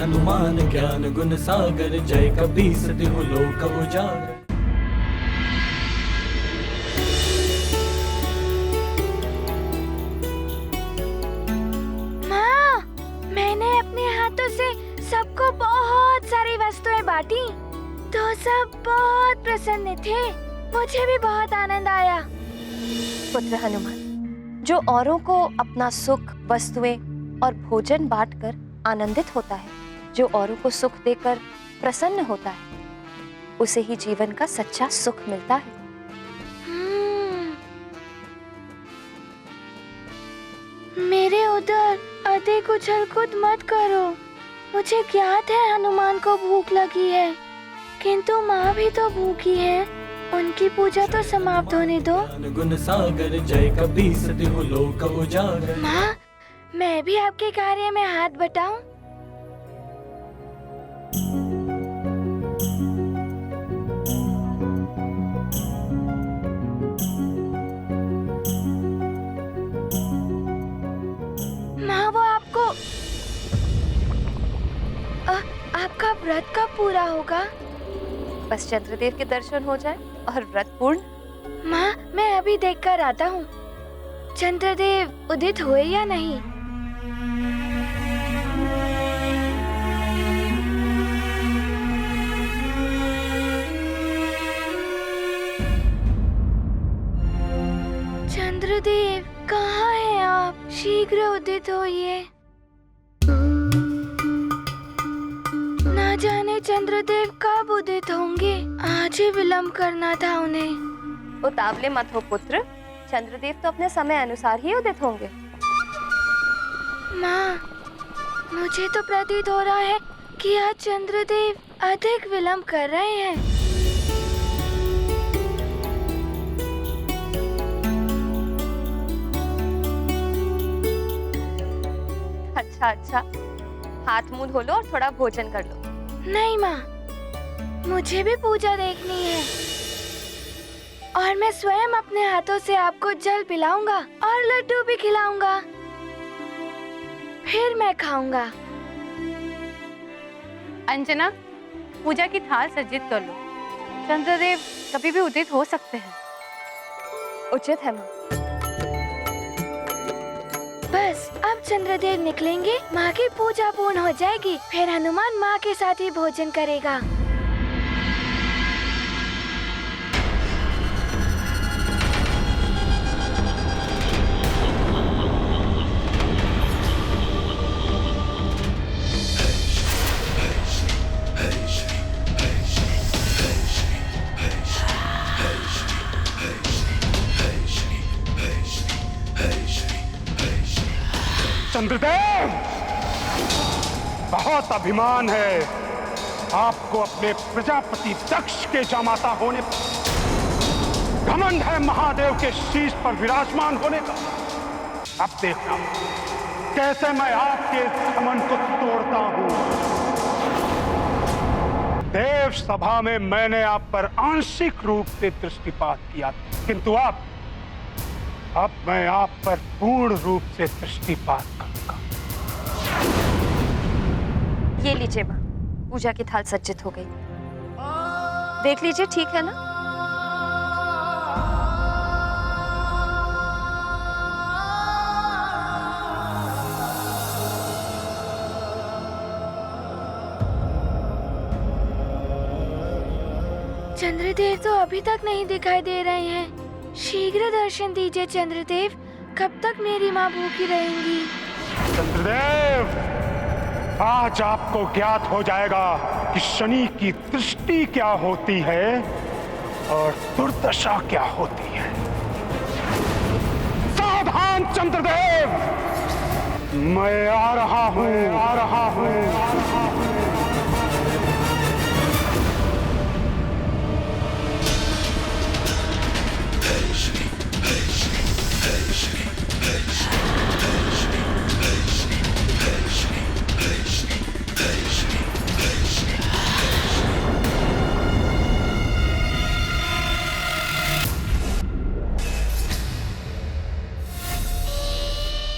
हनुमान ज्ञान गुण सागर, जय कपीस तिहु लोक उजागर। माँ, मैंने अपने हाथों से सबको बहुत सारी वस्तुएं बांटी, तो सब बहुत प्रसन्न थे। मुझे भी बहुत आनंद आया। पुत्र हनुमान, जो औरों को अपना सुख, वस्तुएं और भोजन बांटकर आनंदित होता है, जो औरों को सुख देकर प्रसन्न होता है, उसे ही जीवन का सच्चा सुख मिलता है। मेरे उधर अधिक उछल कूद मत करो। मुझे ज्ञात है हनुमान को भूख लगी है, किंतु माँ भी तो भूखी है। उनकी पूजा तो समाप्त होने दो। गुण सागर, जय कपीस तिहु लोक उजागर। माँ, मैं भी आपके कार्य में हाथ बटाऊं? माँ, वो आपको आपका व्रत कब पूरा होगा? बस चंद्रदेव के दर्शन हो जाए और व्रत पूर्ण। माँ, मैं अभी देखकर आता हूँ। चंद्रदेव उदित हुए या नहीं? चंद्रदेव, कहाँ हैं आप? शीघ्र उदित होइए। ना जाने चंद्रदेव कब उदित होंगे। आज ही विलंब करना था उन्हें। उतावले मत हो पुत्र, चंद्रदेव तो अपने समय अनुसार ही उदित होंगे। माँ, मुझे तो प्रतीत हो रहा है कि आज चंद्रदेव अधिक विलंब कर रहे हैं। अच्छा, हाथ मुंह धो लो और थोड़ा भोजन कर लो। नहीं माँ, मुझे भी पूजा देखनी है और मैं स्वयं अपने हाथों से आपको जल पिलाऊंगा और लड्डू भी खिलाऊंगा। फिर मैं खाऊंगा। अंजना, पूजा की थाल सज्जित कर लो। चंद्रदेव कभी भी उदित हो सकते हैं। उचित है माँ। बस अब चंद्रदेव निकलेंगे, माँ की पूजा पूर्ण हो जाएगी। फिर हनुमान माँ के साथ ही भोजन करेगा। चंद्रदेव, बहुत अभिमान है आपको अपने प्रजापति दक्ष के जामाता होने पर। घमंड है महादेव के शीश पर विराजमान होने का। अब देखना कैसे मैं आपके घमंड को तोड़ता हूं। देव सभा में मैंने आप पर आंशिक रूप से दृष्टिपात किया, किंतु अब मैं आप पर पूर्ण रूप से दृष्टिपात करूंगा। ये लीजिए माँ, पूजा की थाल सज्जित हो गई। देख लीजिए, ठीक है ना? चंद्रदेव तो अभी तक नहीं दिखाई दे रहे हैं। शीघ्र दर्शन दीजिए चंद्रदेव। कब तक मेरी माँ भूखी रहेंगी? चंद्रदेव, आज आपको ज्ञात हो जाएगा कि शनि की दृष्टि क्या होती है और दुर्दशा क्या होती है। सावधान चंद्रदेव, मैं आ रहा हूँ।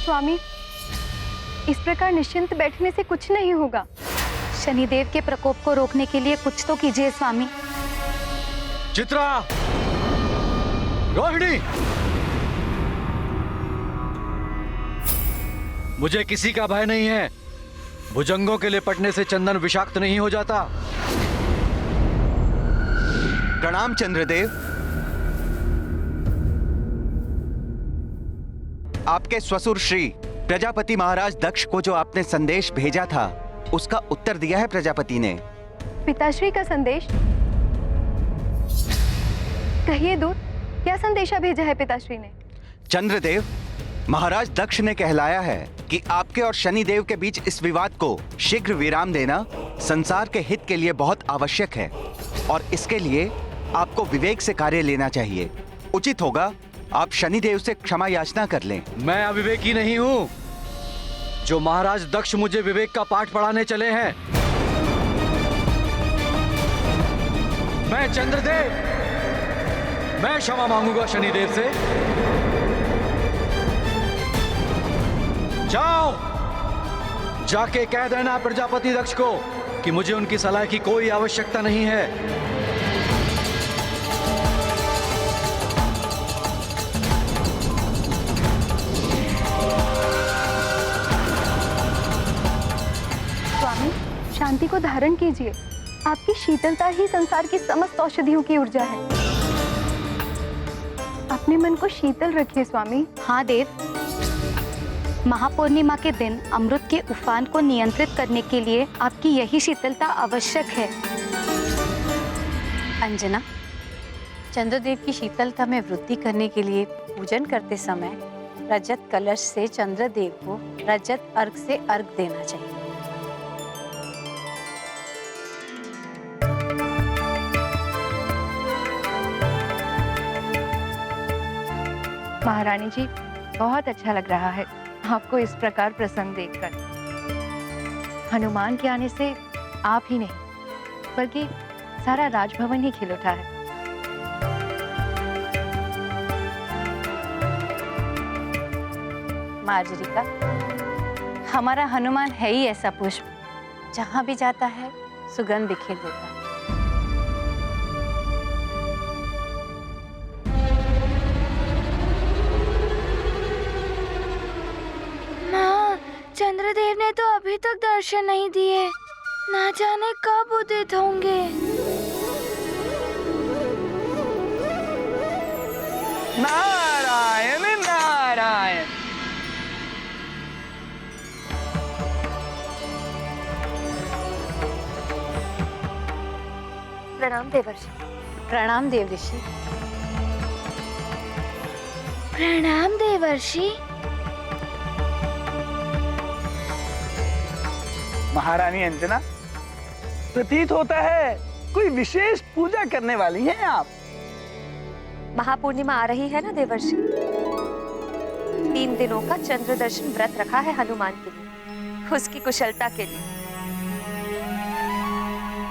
स्वामी, इस प्रकार निश्चिंत बैठने से कुछ नहीं होगा। शनिदेव के प्रकोप को रोकने के लिए कुछ तो कीजिए स्वामी। चित्रा, रोहिणी, मुझे किसी का भय नहीं है। भुजंगों के लिपटने से चंदन विषाक्त नहीं हो जाता। प्रणाम चंद्रदेव। आपके ससुर श्री प्रजापति महाराज दक्ष को जो आपने संदेश भेजा था, उसका उत्तर दिया है प्रजापति ने। पिताश्री का संदेश? कहिए दूत, क्या संदेशा भेजा है पिताश्री ने? चंद्रदेव, महाराज दक्ष ने कहलाया है कि आपके और शनिदेव के बीच इस विवाद को शीघ्र विराम देना संसार के हित के लिए बहुत आवश्यक है और इसके लिए आपको विवेक से कार्य लेना चाहिए। उचित होगा आप शनिदेव से क्षमा याचना कर लें। मैं अविवेकी नहीं हूं जो महाराज दक्ष मुझे विवेक का पाठ पढ़ाने चले हैं। मैं चंद्रदेव, मैं क्षमा मांगूंगा शनिदेव से। जाओ, जाके कह देना प्रजापति दक्ष को कि मुझे उनकी सलाह की कोई आवश्यकता नहीं है। स्वामी, शांति को धारण कीजिए। आपकी शीतलता ही संसार की समस्त औषधियों की ऊर्जा है। अपने मन को शीतल रखिए स्वामी। हाँ देव, महापूर्णिमा के दिन अमृत के उफान को नियंत्रित करने के लिए आपकी यही शीतलता आवश्यक है। अंजना, चंद्रदेव की शीतलता में वृद्धि करने के लिए पूजन करते समय रजत कलश से चंद्रदेव को रजत अर्घ से अर्घ देना चाहिए। महारानी जी, बहुत अच्छा लग रहा है आपको इस प्रकार प्रसन्न देखकर। हनुमान के आने से आप ही नहीं बल्कि सारा राजभवन ही खिल उठा है। मार्जरिका, हमारा हनुमान है ही ऐसा पुष्प, जहां भी जाता है सुगंध बिखेर देता है। माँ, चंद्रदेव ने तो अभी तक दर्शन नहीं दिए। ना जाने कब उदित होंगे। नारायण नारायण। प्रणाम देवर्षि। प्रणाम देव ऋषि। प्रणाम देवर्षि। महारानी अंजना, प्रतीत होता है कोई विशेष पूजा करने वाली हैं आप। महापूर्णिमा आ रही है ना देवर्षि। 3 दिनों का चंद्र दर्शन व्रत रखा है हनुमान के लिए, उसकी कुशलता के लिए।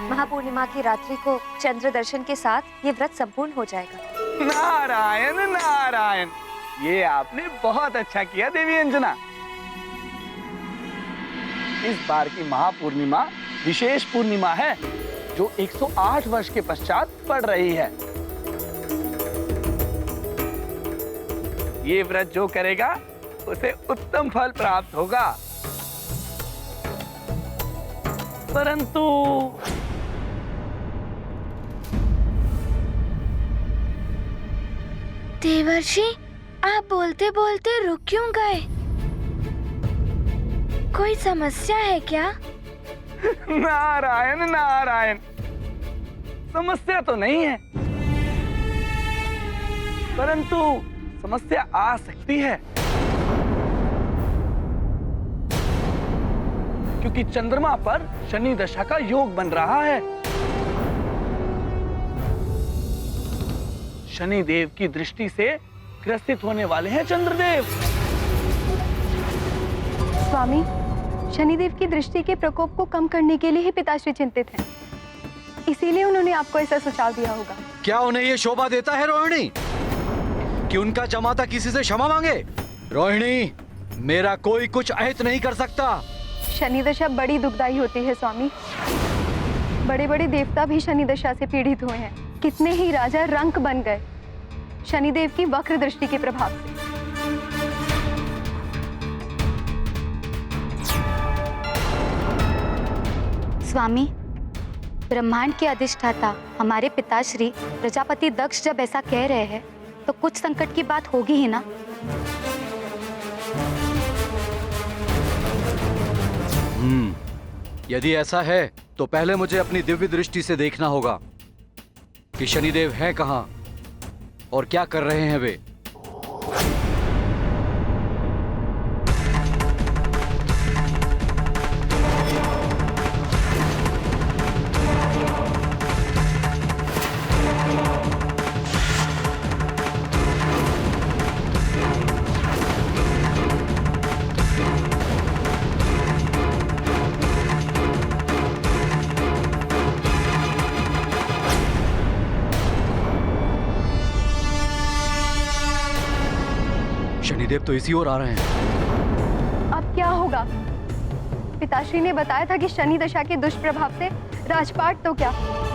महापूर्णिमा की रात्रि को चंद्र दर्शन के साथ ये व्रत संपूर्ण हो जाएगा। नारायण नारायण, ये आपने बहुत अच्छा किया देवी अंजना। इस बार की महापूर्णिमा विशेष पूर्णिमा है जो 108 वर्ष के पश्चात पड़ रही है। ये व्रत जो करेगा उसे उत्तम फल प्राप्त होगा। परंतु देवर्षि, आप बोलते बोलते रुक क्यों गए? कोई समस्या है क्या? नारायण नारायण, समस्या तो नहीं है, परंतु समस्या आ सकती है क्योंकि चंद्रमा पर शनि दशा का योग बन रहा है। शनि देव की दृष्टि से ग्रसित होने वाले हैं चंद्रदेव। स्वामी, शनिदेव की दृष्टि के प्रकोप को कम करने के लिए ही पिताश्री चिंतित हैं। इसीलिए उन्होंने आपको ऐसा सुझाव दिया होगा। क्या उन्हें ये शोभा देता है रोहिणी कि उनका जमाता किसी से क्षमा मांगे? रोहिणी, मेरा कोई कुछ अहित नहीं कर सकता। शनि दशा बड़ी दुखदाई होती है स्वामी। बड़े बड़े देवता भी शनि दशा से पीड़ित हुए हैं। कितने ही राजा रंक बन गए शनिदेव की वक्र दृष्टि के प्रभाव से। स्वामी, ब्रह्मांड के अधिष्ठाता हमारे पिताश्री प्रजापति दक्ष जब ऐसा कह रहे हैं तो कुछ संकट की बात होगी ही ना। यदि ऐसा है तो पहले मुझे अपनी दिव्य दृष्टि से देखना होगा कि शनिदेव हैं कहां और क्या कर रहे हैं वे। शनिदेव तो इसी ओर आ रहे हैं। अब क्या होगा? पिताश्री ने बताया था कि शनि दशा के दुष्प्रभाव से राजपाट तो क्या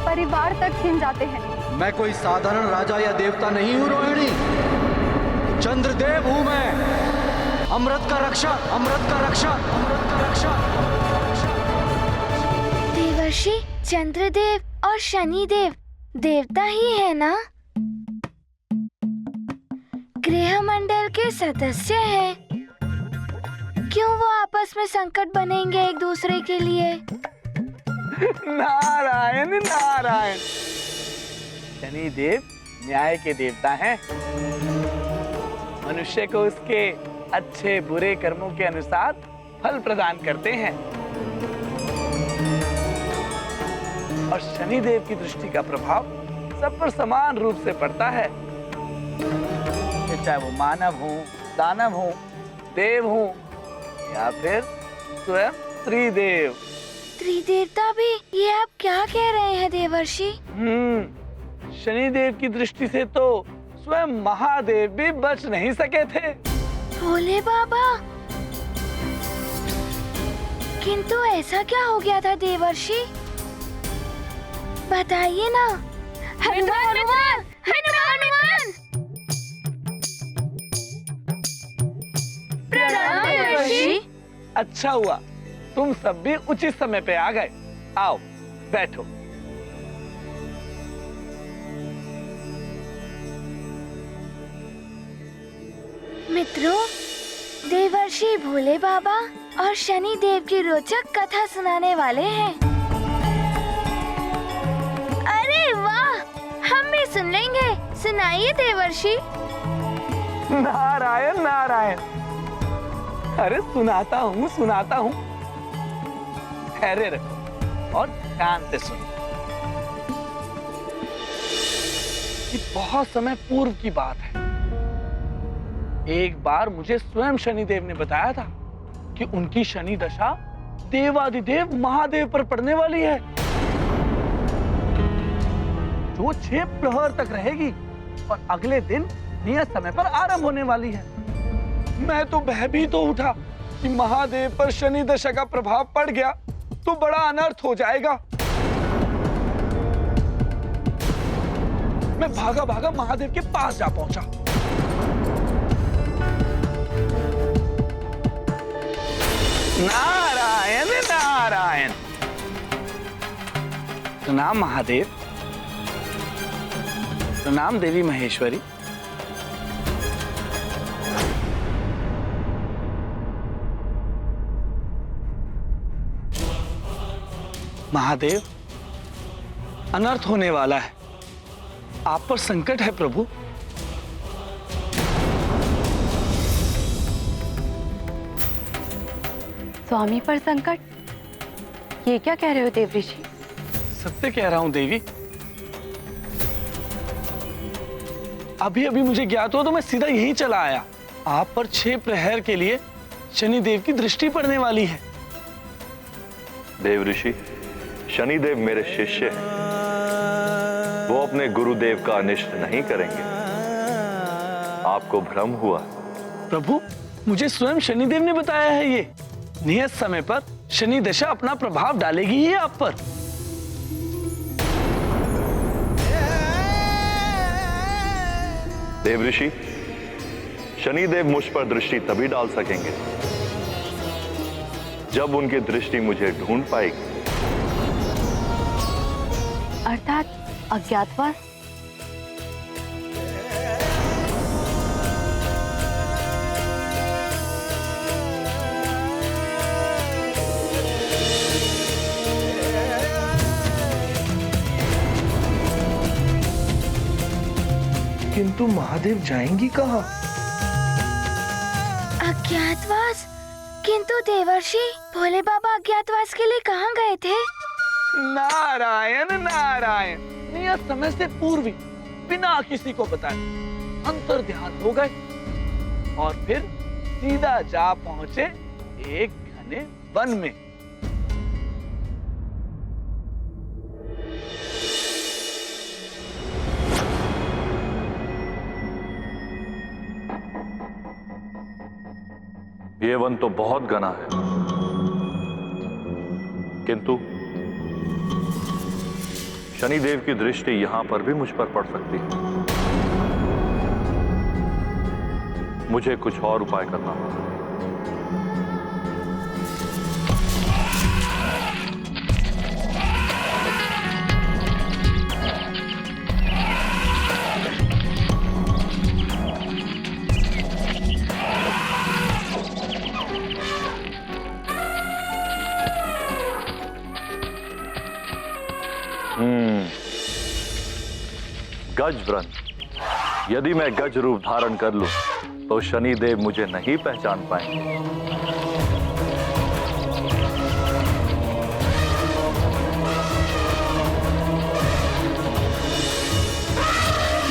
परिवार तक छिन जाते हैं। मैं कोई साधारण राजा या देवता नहीं हूँ रोहिणी, चंद्रदेव हूँ मैं। अमृत का रक्षा, अमृत का रक्षा, अमृत का रक्षा। देवर्षि, चंद्रदेव और शनिदेव देवता ही है ना? गृह मंडल के सदस्य हैं। क्यों वो आपस में संकट बनेंगे एक दूसरे के लिए? नारायण नारायण। शनिदेव न्याय के देवता हैं। मनुष्य को उसके अच्छे बुरे कर्मों के अनुसार फल प्रदान करते हैं और शनिदेव की दृष्टि का प्रभाव सब पर समान रूप से पड़ता है, चाहे वो मानव हो, दानव हो, देव हो या फिर स्वयं त्रिदेव। त्रिदेवता भी? ये आप क्या कह रहे हैं देवर्षि? शनिदेव की दृष्टि से तो स्वयं महादेव भी बच नहीं सके थे। भोले बाबा, किंतु ऐसा क्या हो गया था देवर्षि? बताइए ना। हनुमान, हनुमान, हनुमान, हनुमान। प्रणाम देवर्षि। अच्छा हुआ तुम सब भी उचित समय पे आ गए। आओ बैठो। मित्रों, देवर्षि भोले बाबा और शनि देव की रोचक कथा सुनाने वाले हैं। अरे वाह, हम भी सुन लेंगे। सुनाइए देवर्षि। नारायण नारायण। अरे सुनाता हूँ सुनाता हूँ, ठहरे रहो और ध्यान से सुनो। ये बहुत समय पूर्व की बात है। एक बार मुझे स्वयं शनिदेव ने बताया था कि उनकी शनि दशा देवादिदेव महादेव पर पड़ने वाली है, जो 6 प्रहर तक रहेगी और अगले दिन नियत समय पर आरंभ होने वाली है। मैं तो भयभीत हो उठा कि महादेव पर शनि दशा का प्रभाव पड़ गया तो बड़ा अनर्थ हो जाएगा। मैं भागा भागा महादेव के पास जा पहुंचा। नारायण नारायण। प्रणाम महादेव। प्रणाम देवी महेश्वरी। महादेव, अनर्थ होने वाला है। आप पर संकट है प्रभु। स्वामी पर संकट? ये क्या कह रहे हो देव ऋषि? सत्य कह रहा हूं देवी। अभी अभी मुझे ज्ञात हुआ तो मैं सीधा यहीं चला आया। आप पर 6 प्रहर के लिए शनिदेव की दृष्टि पड़ने वाली है। देव ऋषि, शनिदेव मेरे शिष्य हैं। वो अपने गुरुदेव का अनिष्ट नहीं करेंगे। आपको भ्रम हुआ। प्रभु, मुझे स्वयं शनिदेव ने बताया है ये। नियत समय पर शनि दशा अपना प्रभाव डालेगी ही आप पर। देव ऋषि, शनिदेव मुझ पर दृष्टि तभी डाल सकेंगे जब उनकी दृष्टि मुझे ढूंढ पाएगी। अर्थात अज्ञातवास। किंतु महादेव जाएंगी कहाँ? अज्ञातवास? किंतु देवर्षि, भोले बाबा अज्ञातवास के लिए कहाँ गए थे? नारायण नारायण, नियत समय से पूर्व ही बिना किसी को बताए अंतर ध्यान हो गए और फिर सीधा जा पहुंचे एक घने वन में। ये वन तो बहुत घना है, किंतु शनिदेव की दृष्टि यहां पर भी मुझ पर पड़ सकती है। मुझे कुछ और उपाय करना होगा। गज व्रन। यदि मैं गज रूप धारण कर लूं तो शनिदेव मुझे नहीं पहचान पाएंगे।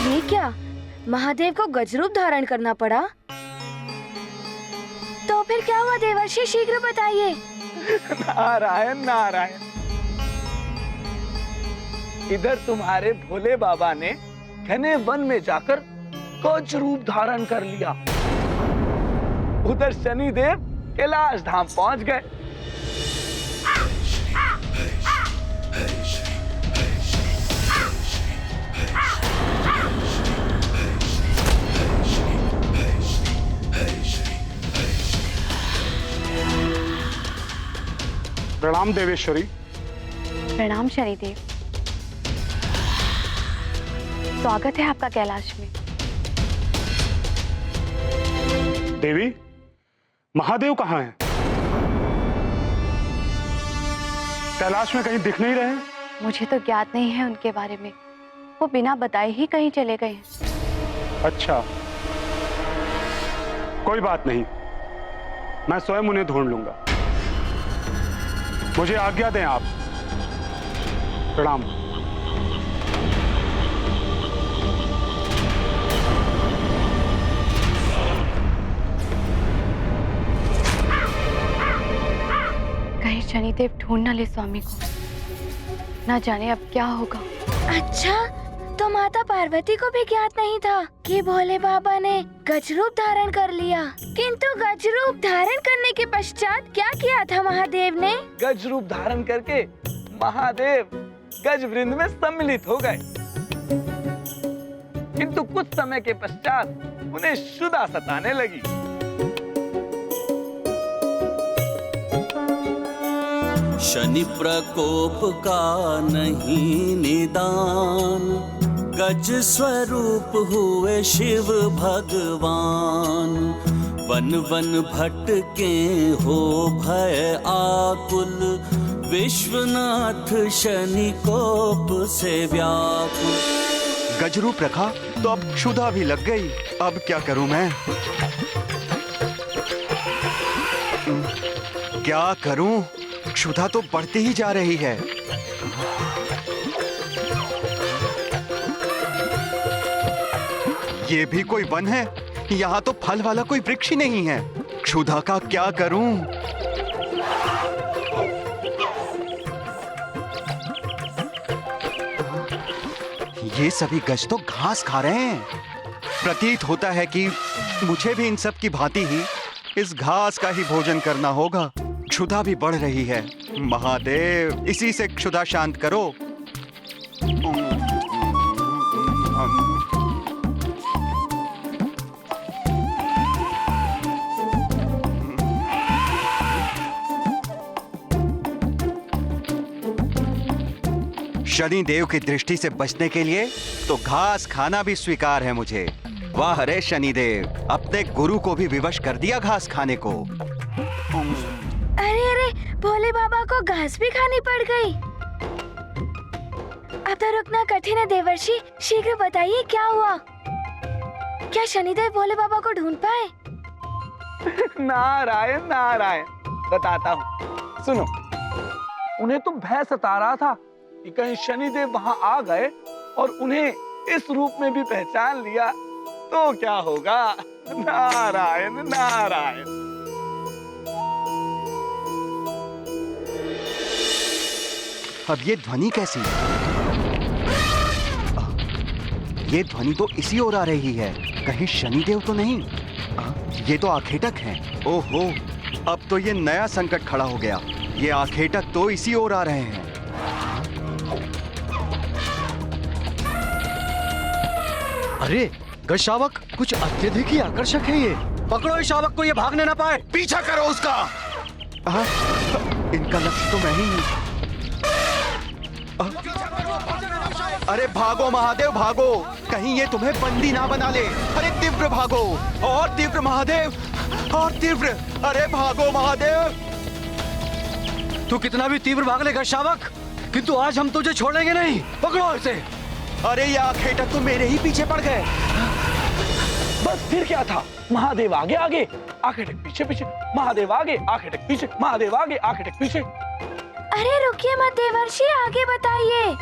ये क्या, महादेव को गजरूप धारण करना पड़ा? तो फिर क्या हुआ देवर्षि, शीघ्र बताइए। नारायण नारायण, इधर तुम्हारे भोले बाबा ने घने वन में जाकर गज रूप धारण कर लिया, उधर शनिदेव कैलाश धाम पहुंच गए। प्रणाम देवेश्वरी। प्रणाम शनिदेव, स्वागत है आपका कैलाश में। देवी, महादेव कहाँ हैं? कैलाश में कहीं दिख नहीं रहे। मुझे तो ज्ञात नहीं है उनके बारे में, वो बिना बताए ही कहीं चले गए हैं। अच्छा, कोई बात नहीं, मैं स्वयं उन्हें ढूंढ लूंगा। मुझे आज्ञा दें आप। प्रणाम। कहीं शनिदेव ढूंढ न ले स्वामी को, ना जाने अब क्या होगा। अच्छा, तो माता पार्वती को भी ज्ञात नहीं था कि भोले बाबा ने गजरूप धारण कर लिया। किंतु गजरूप धारण करने के पश्चात क्या किया था महादेव ने? गज रूप धारण करके महादेव गज वृंद में सम्मिलित हो गए, किंतु कुछ समय के पश्चात उन्हें क्षुधा सताने लगी। शनि प्रकोप का नहीं निदान, गज स्वरूप हुए शिव भगवान। वन वन भटके हो भय आकुल, विश्वनाथ शनि कोप से व्याकुल। गजरूप रखा तो अब क्षुधा भी लग गई, अब क्या करूं मैं? क्या करूं? क्षुधा तो बढ़ती ही जा रही है। ये भी कोई वन है? यहाँ तो फल वाला कोई वृक्ष ही नहीं है। क्षुधा का क्या करूं? ये सभी गज तो घास खा रहे हैं। प्रतीत होता है कि मुझे भी इन सब की भांति ही इस घास का ही भोजन करना होगा। क्षुधा भी बढ़ रही है। महादेव, इसी से क्षुधा शांत करो। शनि देव की दृष्टि से बचने के लिए तो घास खाना भी स्वीकार है मुझे। वाह रे शनि देव, अपने गुरु को भी विवश कर दिया घास खाने को। अरे अरे, भोले बाबा को घास भी खानी पड़ गई। अब तो रुकना कठिन है देवर्षि, शीघ्र बताइए क्या हुआ। क्या शनिदेव भोले बाबा को ढूंढ पाए? नारायण नारायण, बताता हूँ, सुनो। उन्हें तो भय सता रहा था कि कहीं शनिदेव वहां आ गए और उन्हें इस रूप में भी पहचान लिया तो क्या होगा। नारायण नारायण। अब ये ध्वनि कैसी? ये ध्वनि तो इसी ओर आ रही है, कहीं शनिदेव तो नहीं? ये तो आखेटक हैं। ओहो, अब तो ये नया संकट खड़ा हो गया। ये आखेटक तो इसी ओर आ रहे हैं। अरे गजशावक, कुछ अत्यधिक ही आकर्षक है ये। पकड़ो इस शावक को, ये भागने ना पाए। पीछा करो उसका। इनका लक्ष्य तो मैं ही हूं। अरे भागो महादेव भागो, कहीं ये तुम्हें बंदी ना बना ले। अरे तीव्र भागो, और तीव्र महादेव, और तीव्र। अरे भागो महादेव। तू कितना भी तीव्र भाग ले गजशावक, किंतु आज हम तुझे छोड़ेंगे नहीं। पकड़ो इसे। अरे ये आखेटक तो मेरे ही पीछे पड़ गए। बस फिर क्या था, महादेव आगे आगे, आखेटक पीछे पीछे, महादेव आगे, आखेटक पीछे, महादेव आगे, आखेटक पीछे। अरे रुकिए मत देवर्षि, आगे बताइए।